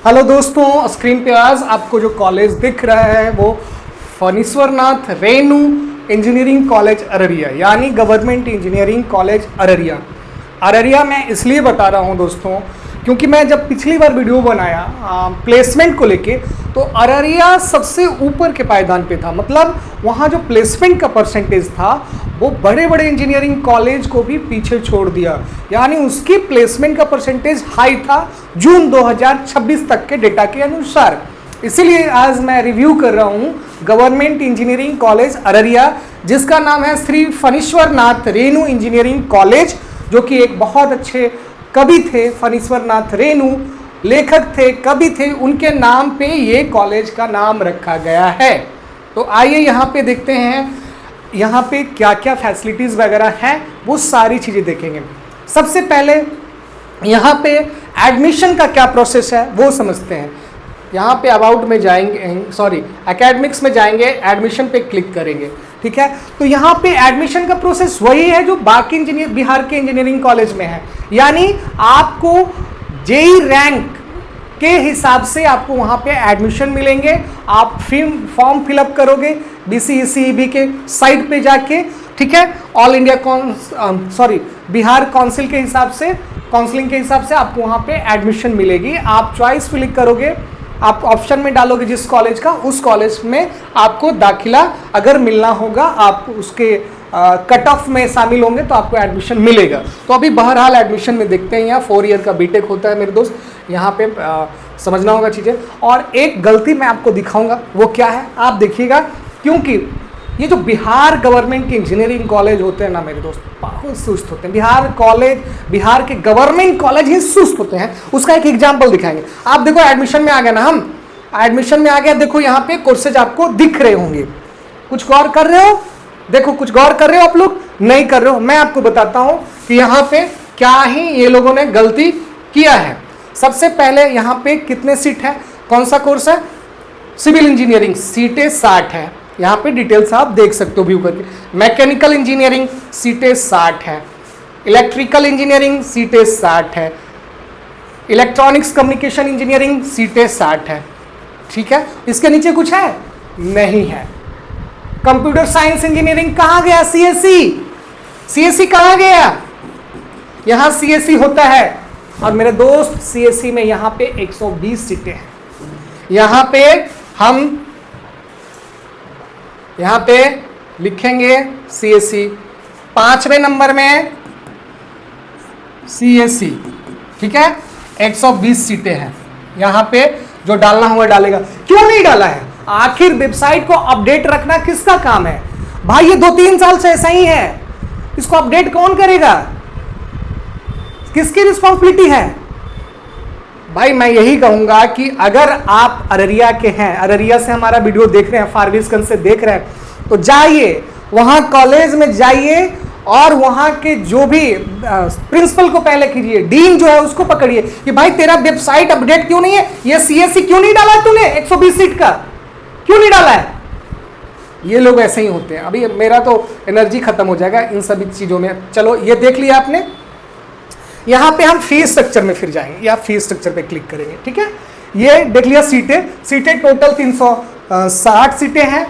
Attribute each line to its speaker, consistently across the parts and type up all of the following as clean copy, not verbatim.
Speaker 1: Hello दोस्तों, screen पे आज आपको जो कॉलेज दिख रहा है वो फणीश्वरनाथ रेणु इंजीनियरिंग कॉलेज अररिया यानी government engineering college Araria. Araria मैं इसलिए बता रहा हूँ दोस्तों क्योंकि मैं जब पिछली बार वीडियो बनाया प्लेसमेंट को लेके तो अररिया सबसे ऊपर के पायदान पे था। मतलब वहाँ जो प्लेसमेंट का परसेंटेज था वो बड़े बड़े इंजीनियरिंग कॉलेज को भी पीछे छोड़ दिया, यानी उसकी प्लेसमेंट का परसेंटेज हाई था जून 2026 तक के डेटा के अनुसार। इसीलिए आज मैं रिव्यू कर रहा हूँ गवर्नमेंट इंजीनियरिंग कॉलेज अररिया, जिसका नाम है श्री फणीश्वरनाथ रेणु इंजीनियरिंग कॉलेज, जो कि एक बहुत अच्छे कवि थे। फणीश्वरनाथ रेणु लेखक थे, कवि थे, उनके नाम पे ये कॉलेज का नाम रखा गया है। तो आइए यहाँ पे देखते हैं यहाँ पे क्या क्या फैसिलिटीज़ वगैरह हैं, वो सारी चीज़ें देखेंगे। सबसे पहले यहाँ पे एडमिशन का क्या प्रोसेस है वो समझते हैं। यहाँ पे अबाउट में जाएंगे, एकेडमिक्स में जाएंगे, एडमिशन पे क्लिक करेंगे, ठीक है। तो यहाँ पे एडमिशन का प्रोसेस वही है जो बाकी बिहार के इंजीनियरिंग कॉलेज में है, यानी आपको जेई रैंक के हिसाब से आपको वहाँ पे एडमिशन मिलेंगे। आप फॉर्म फिलअप करोगे BCECEB के साइट पे जाके, ठीक है। ऑल इंडिया बिहार काउंसिल के हिसाब से, काउंसलिंग के हिसाब से आपको वहाँ पे एडमिशन मिलेगी। आप चॉइस फिल करोगे, आप ऑप्शन में डालोगे जिस कॉलेज का, उस कॉलेज में आपको दाखिला अगर मिलना होगा, आप उसके कट ऑफ में शामिल होंगे तो आपको एडमिशन मिलेगा। तो अभी बहरहाल एडमिशन में देखते हैं, यहाँ 4 ईयर का बीटेक होता है मेरे दोस्त, यहाँ पे समझना होगा चीज़ें। और एक गलती मैं आपको दिखाऊंगा, वो क्या है आप देखिएगा, क्योंकि ये जो बिहार गवर्नमेंट के इंजीनियरिंग कॉलेज होते हैं ना मेरे दोस्त, बहुत सुस्त होते हैं। बिहार के गवर्नमेंट कॉलेज ही सुस्त होते हैं। उसका एक एग्जाम्पल दिखाएंगे। आप देखो एडमिशन में आ गया ना, हम एडमिशन में आ गया, देखो यहाँ पे कोर्सेज आपको दिख रहे होंगे। कुछ गौर कर रहे हो? देखो कुछ गौर कर रहे हो आप लोग? नहीं कर रहे हो। मैं आपको बताता हूँ कि यहाँ पे क्या ही ये लोगों ने गलती किया है। सबसे पहले यहाँ पे कितने सीट है, कौन सा कोर्स है? सिविल इंजीनियरिंग, सीटें 60 है। यहाँ पे डिटेल्स आप देख सकते हो व्यू करके। मैकेनिकल इंजीनियरिंग सीटें 60 है। इलेक्ट्रिकल इंजीनियरिंग सीटें 60 है। इलेक्ट्रॉनिक्स कम्युनिकेशन इंजीनियरिंग सीटें 60 है, ठीक है। इसके नीचे कुछ है? नहीं है। कंप्यूटर साइंस इंजीनियरिंग कहाँ गया? CSE कहाँ गया? यहाँ CSE होता है। और मेरे दोस्त CSE में यहाँ पे 120 सीटें हैं। यहाँ पे हम यहाँ पे लिखेंगे CSE, 5वें नंबर में CSE, ठीक है। 120 सीटें हैं। यहाँ पे जो डालना हुआ डालेगा। क्यों नहीं डाला है? आखिर वेबसाइट को अपडेट रखना किसका काम है भाई? ये 2-3 साल से ऐसा ही है, इसको अपडेट कौन करेगा? किसकी रिस्पॉन्सिबिलिटी है भाई? मैं यही कहूंगा कि अगर आप अररिया के हैं, अररिया से हमारा वीडियो देख रहे हैं, फारबिसगंज से देख रहे हैं, तो जाइए वहां कॉलेज में जाइए और वहां के जो भी प्रिंसिपल को पहले कीजिए, डीन जो है उसको पकड़िए कि भाई तेरा वेबसाइट अपडेट क्यों नहीं है? ये CSE क्यों नहीं डाला तूने? 120 सीट का क्यों नहीं डाला है? ये लोग ऐसे ही होते हैं। अभी मेरा तो एनर्जी खत्म हो जाएगा इन सभी चीजों में। चलो ये देख लिया आपने। यहाँ पे हम फीस स्ट्रक्चर में फिर जाएंगे, या फीस स्ट्रक्चर पे क्लिक करेंगे, ठीक है। ये देख लिया सीटें टोटल 360 सीटें हैं।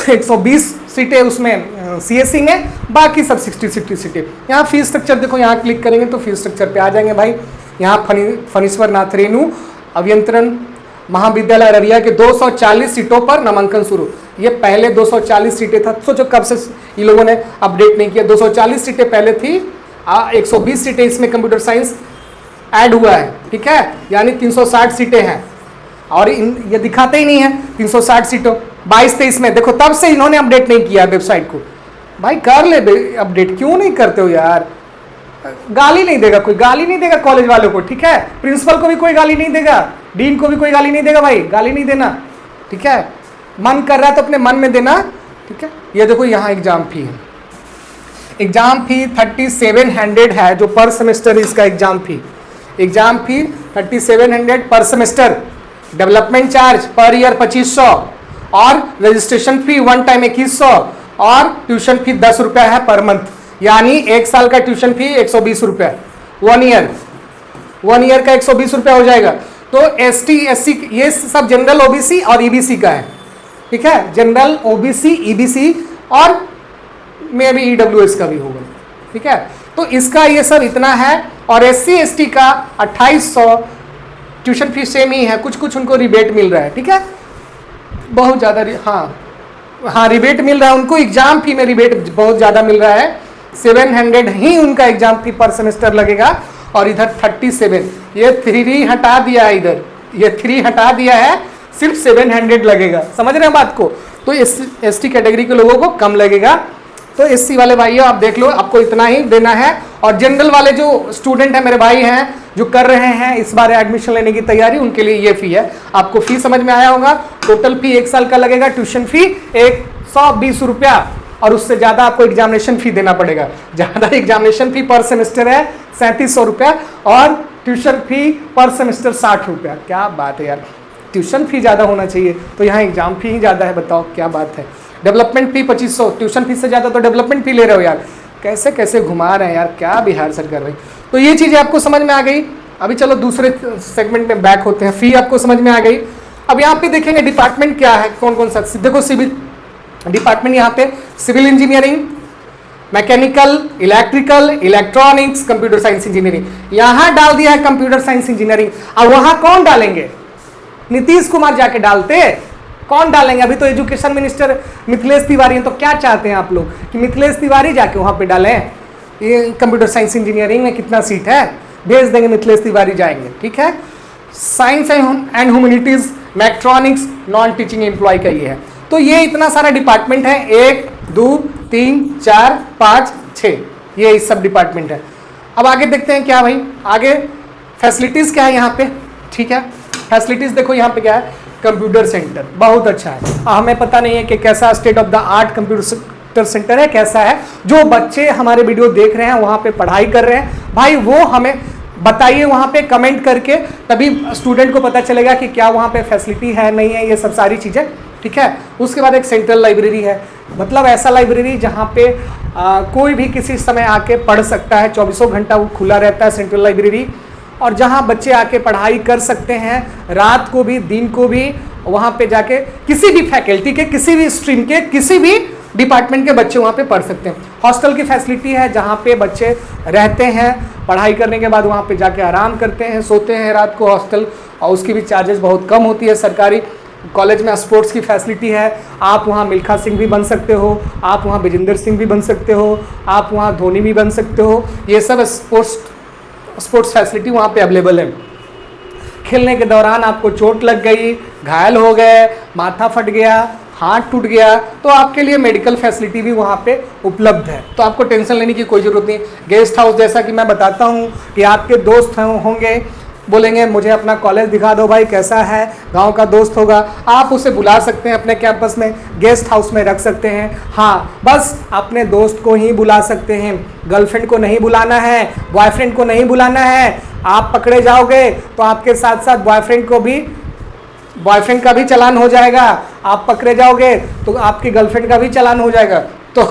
Speaker 1: 120 सीटें उसमें CSE में, बाकी सब 60 सीटें। यहाँ फीस स्ट्रक्चर देखो, यहाँ क्लिक करेंगे तो फीस स्ट्रक्चर पे आ जाएंगे भाई। यहाँ फणीश्वरनाथ रेणु अभियंत्रण महाविद्यालय अररिया के 240 सीटों पर नामांकन शुरू। ये पहले 240 सीटें था, सोचो कब से ये लोगों ने अपडेट नहीं किया। 240 सीटें पहले थी, 120 सीटें इसमें कंप्यूटर साइंस ऐड हुआ है, ठीक है, यानी 360 सीटें हैं। और ये दिखाते ही नहीं है 360 सीटों 22-23 में। देखो तब से इन्होंने अपडेट नहीं किया वेबसाइट को। भाई कर ले अपडेट, क्यों नहीं करते हो यार? गाली नहीं देगा कोई, गाली नहीं देगा कॉलेज वालों को, ठीक है। प्रिंसिपल को भी कोई गाली नहीं देगा, डीन को भी कोई गाली नहीं देगा भाई, गाली नहीं देना, ठीक है। मन कर रहा है तो अपने मन में देना, ठीक है। ये देखो यहाँ एग्जाम फी है, एग्जाम फी 3700 है जो पर सेमेस्टर इसका एग्जाम फी 3700 पर semester. Development charge per year 2500 और रजिस्ट्रेशन फी वन टाइम 2100 और ट्यूशन फी 10 रुपया है पर मंथ, यानी 1 साल का ट्यूशन फी 120 रुपया, 1 ईयर का 120 रुपया हो जाएगा। तो ST SC ये सब जनरल OBC और EBC का है, ठीक है, जनरल OBC EBC और मे भी EWS का भी होगा, ठीक है। तो इसका ये सब इतना है। और SC ST का 2800 ट्यूशन फीस सेम ही है, कुछ कुछ उनको रिबेट मिल रहा है, ठीक है, बहुत ज़्यादा हाँ रिबेट मिल रहा है उनको, एग्जाम फी में रिबेट बहुत ज़्यादा मिल रहा है। 700 ही उनका एग्जाम फी पर सेमेस्टर लगेगा और इधर 37, ये 3 हटा दिया है, इधर ये 3 हटा दिया है, सिर्फ 700 लगेगा। समझ रहे हैं बात को? तो ST कैटेगरी के लोगों को कम लगेगा। तो SC वाले भाइयों आप देख लो, आपको इतना ही देना है। और जनरल वाले जो स्टूडेंट हैं, मेरे भाई हैं जो कर रहे हैं इस बार एडमिशन लेने की तैयारी, उनके लिए ये फी है। आपको फी समझ में आया होगा। टोटल फी 1 साल का लगेगा, ट्यूशन फी 120 रुपया, और उससे ज़्यादा आपको एग्जामिनेशन फी देना पड़ेगा। ज़्यादा एग्जामिनेशन फी पर सेमेस्टर है 3700 रुपया और ट्यूशन फी पर सेमेस्टर 60 रुपया। क्या बात है यार, ट्यूशन फी ज़्यादा होना चाहिए, तो यहाँ एग्जाम फी ही ज़्यादा है। बताओ क्या बात है। डेवलपमेंट फी 2500, ट्यूशन फीस से ज़्यादा तो डेवलपमेंट फी ले रहे हो यार। कैसे कैसे घुमा रहे हैं यार, क्या बिहार सरकार भाई। तो ये चीज़ें आपको समझ में आ गई। अभी चलो दूसरे सेगमेंट में बैक होते हैं। फी आपको समझ में आ गई। अब यहाँ पे देखेंगे डिपार्टमेंट क्या है, कौन कौन सा। देखो सिविल डिपार्टमेंट, यहाँ पे civil engineering, mechanical, electrical, electronics, computer science engineering, यहाँ डाल दिया है कंप्यूटर साइंस इंजीनियरिंग। अब वहाँ कौन डालेंगे? नीतीश कुमार जाके डालते, कौन डालेंगे? अभी तो एजुकेशन मिनिस्टर मिथिलेश तिवारी हैं। तो क्या चाहते हैं आप लोग कि मिथिलेश तिवारी जाके वहाँ पे डालें? ये कंप्यूटर साइंस इंजीनियरिंग में कितना सीट है, भेज देंगे, मिथिलेश तिवारी जाएंगे, ठीक है। साइंस एंड ह्यूमैनिटीज, मैट्रॉनिक्स, नॉन टीचिंग एम्प्लॉय का ये है। तो ये इतना सारा डिपार्टमेंट है, 1 2 3 4 5 6, ये इस सब डिपार्टमेंट है। अब आगे देखते हैं क्या भाई, आगे फैसिलिटीज क्या है यहाँ पे, ठीक है। फैसिलिटीज देखो यहाँ पे क्या है, कंप्यूटर सेंटर बहुत अच्छा है। हमें पता नहीं है कि कैसा state of the art computer centre है, कैसा है। जो बच्चे हमारे वीडियो देख रहे हैं, वहाँ पे पढ़ाई कर रहे हैं भाई, वो हमें बताइए वहाँ पे कमेंट करके, तभी स्टूडेंट को पता चलेगा कि क्या वहाँ पे फैसिलिटी है नहीं है, ये सब सारी चीज़ें, ठीक है। उसके बाद एक सेंट्रल लाइब्रेरी है, मतलब ऐसा लाइब्रेरी जहाँ पे कोई भी किसी समय आके पढ़ सकता है, 24 घंटा वो खुला रहता है सेंट्रल लाइब्रेरी। और जहाँ बच्चे आके पढ़ाई कर सकते हैं, रात को भी दिन को भी, वहाँ पे जाके किसी भी फैकल्टी के, किसी भी स्ट्रीम के, किसी भी डिपार्टमेंट के बच्चे वहाँ पे पढ़ सकते हैं। हॉस्टल की फैसिलिटी है, जहाँ पे बच्चे रहते हैं, पढ़ाई करने के बाद वहाँ पे जाके आराम करते हैं, सोते हैं रात को हॉस्टल, और उसकी भी चार्जेस बहुत कम होती है। सरकारी कॉलेज में स्पोर्ट्स की फैसिलिटी है, आप वहाँ मिल्खा सिंह भी बन सकते हो, आप वहाँ विजेंद्र सिंह भी बन सकते हो, आप वहाँ धोनी भी बन सकते हो। ये सब स्पोर्ट्स फैसिलिटी वहाँ पे अवेलेबल है। खेलने के दौरान आपको चोट लग गई, घायल हो गए, माथा फट गया, हाथ टूट गया, तो आपके लिए मेडिकल फैसिलिटी भी वहाँ पे उपलब्ध है। तो आपको टेंशन लेने की कोई ज़रूरत नहीं। गेस्ट हाउस, जैसा कि मैं बताता हूँ कि आपके दोस्त होंगे, बोलेंगे मुझे अपना कॉलेज दिखा दो भाई, कैसा है, गांव का दोस्त होगा, आप उसे बुला सकते हैं अपने कैंपस में, गेस्ट हाउस में रख सकते हैं। हाँ, बस अपने दोस्त को ही बुला सकते हैं, गर्लफ्रेंड को नहीं बुलाना है, बॉयफ्रेंड को नहीं बुलाना है। आप पकड़े जाओगे तो आपके साथ साथ बॉयफ्रेंड का भी चालान हो जाएगा, आप पकड़े जाओगे तो आपकी गर्लफ्रेंड का भी चालान हो जाएगा। तो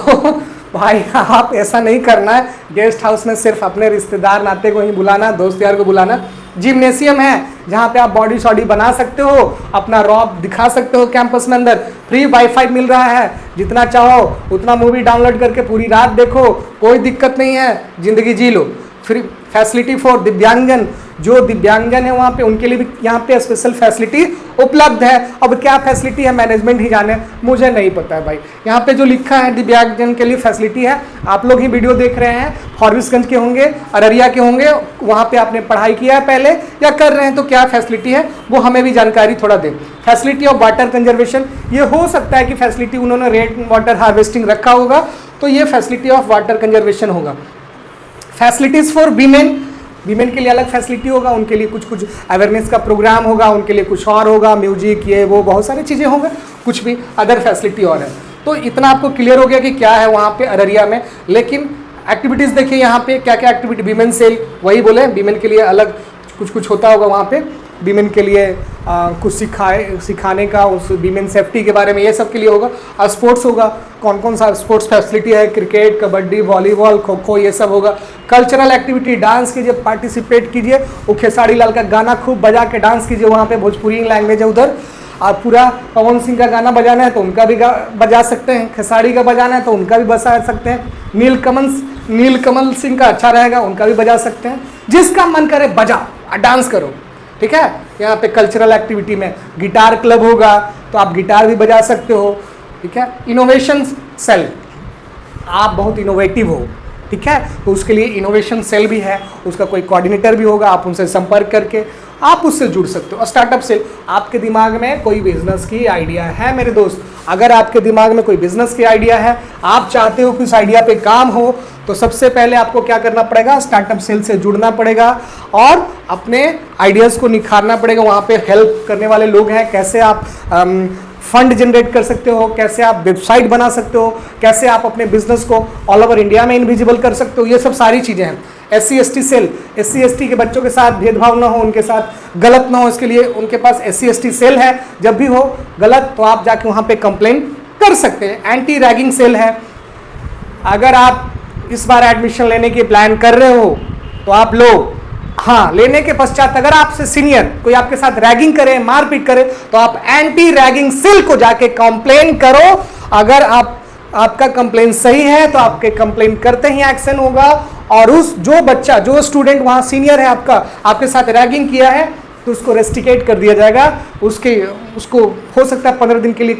Speaker 1: भाई आप ऐसा नहीं करना है। गेस्ट हाउस में सिर्फ अपने रिश्तेदार नाते को ही बुलाना, दोस्त यार को बुलाना। जिम्नेशियम है जहाँ पे आप बॉडी शॉडी बना सकते हो, अपना रॉब दिखा सकते हो कैंपस में। अंदर फ्री वाईफाई मिल रहा है, जितना चाहो उतना मूवी डाउनलोड करके पूरी रात देखो, कोई दिक्कत नहीं है, ज़िंदगी जी लो। फ्री फैसिलिटी फॉर दिव्यांगजन, जो दिव्यांगजन है वहाँ पे उनके लिए भी यहाँ पे स्पेशल फैसिलिटी उपलब्ध है। अब क्या फैसिलिटी है मैनेजमेंट ही जाने, मुझे नहीं पता है भाई। यहाँ पे जो लिखा है दिव्यांगजन के लिए फैसिलिटी है, आप लोग ही वीडियो देख रहे हैं, फॉरबिसगंज के होंगे, अररिया के होंगे, वहाँ पे आपने पढ़ाई किया है पहले या कर रहे हैं, तो क्या फैसिलिटी है वो हमें भी जानकारी थोड़ा दें। फैसिलिटी ऑफ वाटर कंजर्वेशन, ये हो सकता है कि फैसिलिटी उन्होंने रेन वाटर हार्वेस्टिंग रखा होगा, तो ये फैसिलिटी ऑफ वाटर कंजर्वेशन होगा। फैसिलिटीज़ फॉर वीमेन के लिए अलग फैसिलिटी होगा, उनके लिए कुछ अवेयरनेस का प्रोग्राम होगा, उनके लिए कुछ और होगा, म्यूजिक, ये वो बहुत सारी चीज़ें होंगे, कुछ भी अदर फैसिलिटी और है। तो इतना आपको क्लियर हो गया कि क्या है वहाँ पे अररिया में। लेकिन एक्टिविटीज़ देखिए यहाँ पे क्या क्या एक्टिविटी, वीमेन सेल, वही बोले वीमेन के लिए अलग कुछ होता होगा वहाँ पे। वीमेन के लिए कुछ सिखाने का, उस वीमेन सेफ्टी के बारे में, ये सब के लिए होगा। और स्पोर्ट्स होगा, कौन कौन सा स्पोर्ट्स फैसिलिटी है, क्रिकेट, कबड्डी, वॉलीबॉल, खो खो, ये सब होगा। कल्चरल एक्टिविटी, डांस कीजिए, पार्टिसिपेट कीजिए, वो खेसारी लाल का गाना खूब बजा के डांस कीजिए, वहाँ पे भोजपुरी लैंग्वेज है उधर। आप पूरा पवन सिंह का गाना बजाना है तो उनका भी बजा सकते हैं, खेसारी का बजाना है तो उनका भी बजा सकते हैं, नीलकमल सिंह का अच्छा रहेगा, उनका भी बजा सकते हैं। जिसका मन करे बजाओ, डांस करो, ठीक है। यहाँ पे कल्चरल एक्टिविटी में गिटार क्लब होगा तो आप गिटार भी बजा सकते हो, ठीक है। इनोवेशन सेल, आप बहुत इनोवेटिव हो, ठीक है, तो उसके लिए इनोवेशन सेल भी है, उसका कोई कोऑर्डिनेटर भी होगा, आप उनसे संपर्क करके आप उससे जुड़ सकते हो। और स्टार्टअप सेल, आपके दिमाग में कोई बिजनेस की आइडिया है मेरे दोस्त, अगर आपके दिमाग में कोई बिजनेस की आइडिया है, आप चाहते हो कि उस आइडिया पे काम हो, तो सबसे पहले आपको क्या करना पड़ेगा, स्टार्टअप सेल से जुड़ना पड़ेगा और अपने आइडियाज़ को निखारना पड़ेगा। वहाँ पे हेल्प करने वाले लोग हैं, कैसे आप फंड जनरेट कर सकते हो, कैसे आप वेबसाइट बना सकते हो, कैसे आप अपने बिजनेस को ऑल ओवर इंडिया में इनविजिबल कर सकते हो, ये सब सारी चीज़ें हैं। SC/ST सेल, SC/ST के बच्चों के साथ भेदभाव ना हो, उनके साथ गलत ना हो, इसके लिए उनके पास SC/ST सेल है। जब भी हो गलत तो आप जाके वहाँ पे कंप्लेन कर सकते हैं। एंटी रैगिंग सेल है, अगर आप इस बार एडमिशन लेने की प्लान कर रहे हो तो आप लोग, हाँ, लेने के पश्चात अगर आपसे सीनियर कोई आपके साथ रैगिंग करे, मारपीट करे, तो आप एंटी रैगिंग सेल को जाके कंप्लेन करो। अगर आपका कंप्लेन सही है तो आपके कंप्लेन करते ही एक्शन होगा, और उस जो स्टूडेंट वहां सीनियर है आपके साथ रैगिंग किया है तो उसको रेस्टिकेट कर दिया जाएगा, उसको हो सकता है 15 दिन के लिए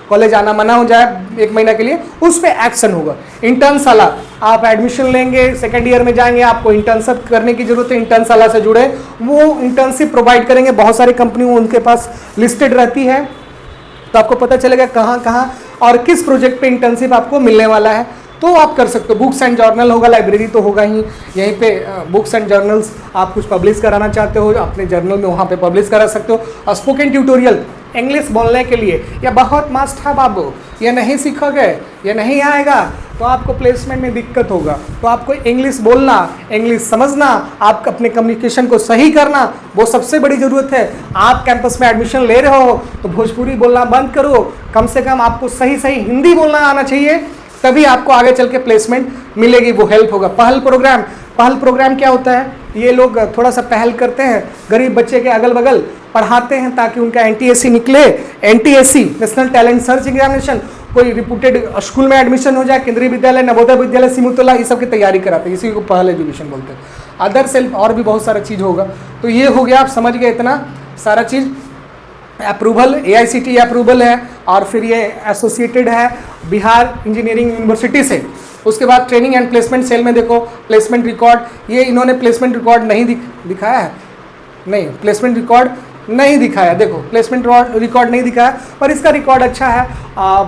Speaker 1: कॉलेज आना मना हो जाए, 1 महीना के लिए, उस पर एक्शन होगा। इंटर्नशाला, आप एडमिशन लेंगे, सेकेंड ईयर में जाएंगे, आपको इंटर्नशिप करने की जरूरत है, इंटर्नशाला से जुड़े, वो इंटर्नशिप प्रोवाइड करेंगे। बहुत सारी कंपनी उनके पास लिस्टेड रहती है, तो आपको पता चलेगा कहाँ कहाँ और किस प्रोजेक्ट पे इंटर्नशिप आपको मिलने वाला है, तो आप कर सकते हो। बुक्स एंड जर्नल होगा, लाइब्रेरी तो होगा ही, यहीं पे बुक्स एंड जर्नल्स आप कुछ पब्लिश कराना चाहते हो अपने जर्नल में, वहाँ पे पब्लिश करा सकते हो। और स्पोकन ट्यूटोरियल, इंग्लिश बोलने के लिए, या बहुत मस्त है बाबू, ये नहीं सीखोगे, ये नहीं आएगा तो आपको प्लेसमेंट में दिक्कत होगा। तो आपको इंग्लिश बोलना, इंग्लिश समझना, आप अपने कम्युनिकेशन को सही करना, वो सबसे बड़ी ज़रूरत है। आप कैंपस में एडमिशन ले रहे हो तो भोजपुरी बोलना बंद करो, कम से कम आपको सही हिंदी बोलना आना चाहिए, तभी आपको आगे चल के प्लेसमेंट मिलेगी, वो हेल्प होगा। पहल प्रोग्राम क्या होता है, ये लोग थोड़ा सा पहल करते हैं, गरीब बच्चे के अगल बगल पढ़ाते हैं ताकि उनका NTSC निकले, NTSC national talent search examination, कोई रिपूटेड स्कूल में एडमिशन हो जाए, केंद्रीय विद्यालय, नवोदय विद्यालय, सिमुतला, ये सब की तैयारी कराते हैं, इसी को पहल एजुकेशन बोलते हैं। अदर सेल्फ और भी बहुत सारा चीज़ होगा। तो ये हो गया, आप समझ गए इतना सारा चीज़। अप्रूवल, AICTE अप्रूवल है, और फिर ये एसोसिएटेड है बिहार इंजीनियरिंग यूनिवर्सिटी से। उसके बाद ट्रेनिंग एंड प्लेसमेंट सेल में देखो, प्लेसमेंट रिकॉर्ड, ये इन्होंने प्लेसमेंट रिकॉर्ड नहीं दिखाया है, नहीं, प्लेसमेंट रिकॉर्ड नहीं दिखाया, देखो प्लेसमेंट रिकॉर्ड नहीं दिखाया, पर इसका रिकॉर्ड अच्छा है,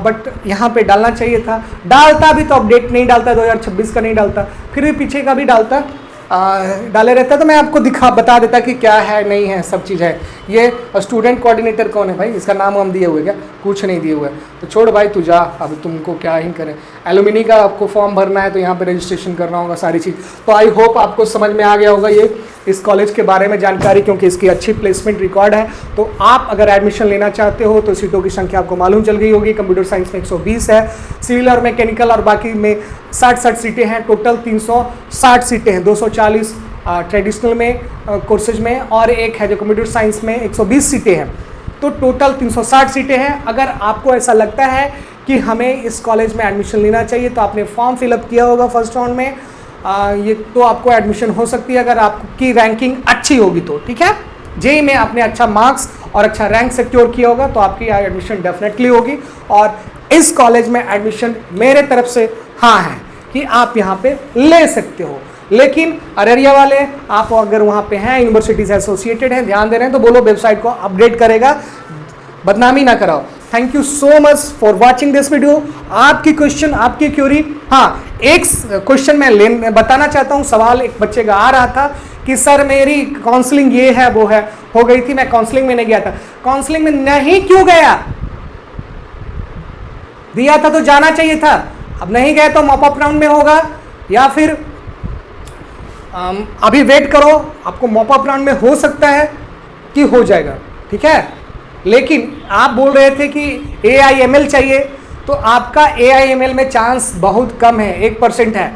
Speaker 1: बट यहाँ पे डालना चाहिए था, डालता भी तो अपडेट नहीं डालता, 2026 का नहीं डालता, फिर भी पीछे का भी डालता, डाले रहता तो मैं आपको बता देता कि क्या है नहीं है, सब चीज़ है। ये स्टूडेंट कोऑर्डिनेटर कौन है भाई, इसका नाम हम दिए हुए क्या, कुछ नहीं दिए हुए, तो छोड़ भाई तू जा, अब तुमको क्या ही करें। एलुमिनी का आपको फॉर्म भरना है तो यहाँ पे रजिस्ट्रेशन करना होगा, सारी चीज़। तो आई होप आपको समझ में आ गया होगा ये इस कॉलेज के बारे में जानकारी, क्योंकि इसकी अच्छी प्लेसमेंट रिकॉर्ड है। तो आप अगर एडमिशन लेना चाहते हो तो सीटों की संख्या आपको मालूम चल गई होगी। कंप्यूटर साइंस में 120 है, सिविल और मैकेनिकल और बाकी में 60 सीटें हैं, टोटल 360 सीटें हैं, 240 ट्रेडिशनल में कोर्सेज में, और एक है जो कंप्यूटर साइंस में 120 सीटें हैं, तो टोटल 360 सीटें हैं। अगर आपको ऐसा लगता है कि हमें इस कॉलेज में एडमिशन लेना चाहिए तो आपने फॉर्म फिलअप किया होगा फर्स्ट राउंड में, ये तो आपको एडमिशन हो सकती है अगर आपकी रैंकिंग अच्छी होगी तो, ठीक है। जेईई में आपने अच्छा मार्क्स और अच्छा रैंक सिक्योर किया होगा तो आपकी एडमिशन डेफिनेटली होगी, और इस कॉलेज में एडमिशन मेरे तरफ से हाँ है कि आप यहाँ पे ले सकते हो। लेकिन अररिया वाले, आप अगर वहाँ पे हैं, यूनिवर्सिटी से एसोसिएटेड हैं, ध्यान दे रहे हैं, तो बोलो वेबसाइट को अपडेट करेगा, बदनामी ना कराओ। Thank you so much for watching this video. आपकी क्वेश्चन, आपकी क्यूरी, हाँ, एक क्वेश्चन मैं बताना चाहता हूँ। सवाल एक बच्चे का आ रहा था कि सर मेरी काउंसलिंग ये है वो है, हो गई थी, मैं काउंसलिंग में नहीं गया था। काउंसलिंग में नहीं क्यों गया, दिया था तो जाना चाहिए था, अब नहीं गए तो मॉप अप राउंड में होगा, या फिर अभी वेट करो, आपको मॉप अप राउंड में हो सकता है, कि हो जाएगा, ठीक है। लेकिन आप बोल रहे थे कि AIML चाहिए, तो आपका AIML में चांस बहुत कम है, 1% है।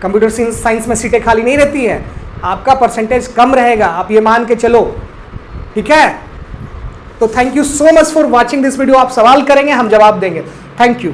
Speaker 1: कंप्यूटर साइंस में सीटें खाली नहीं रहती है, आपका परसेंटेज कम रहेगा, आप ये मान के चलो, ठीक है। तो thank you so much for watching this video. आप सवाल करेंगे, हम जवाब देंगे। Thank you.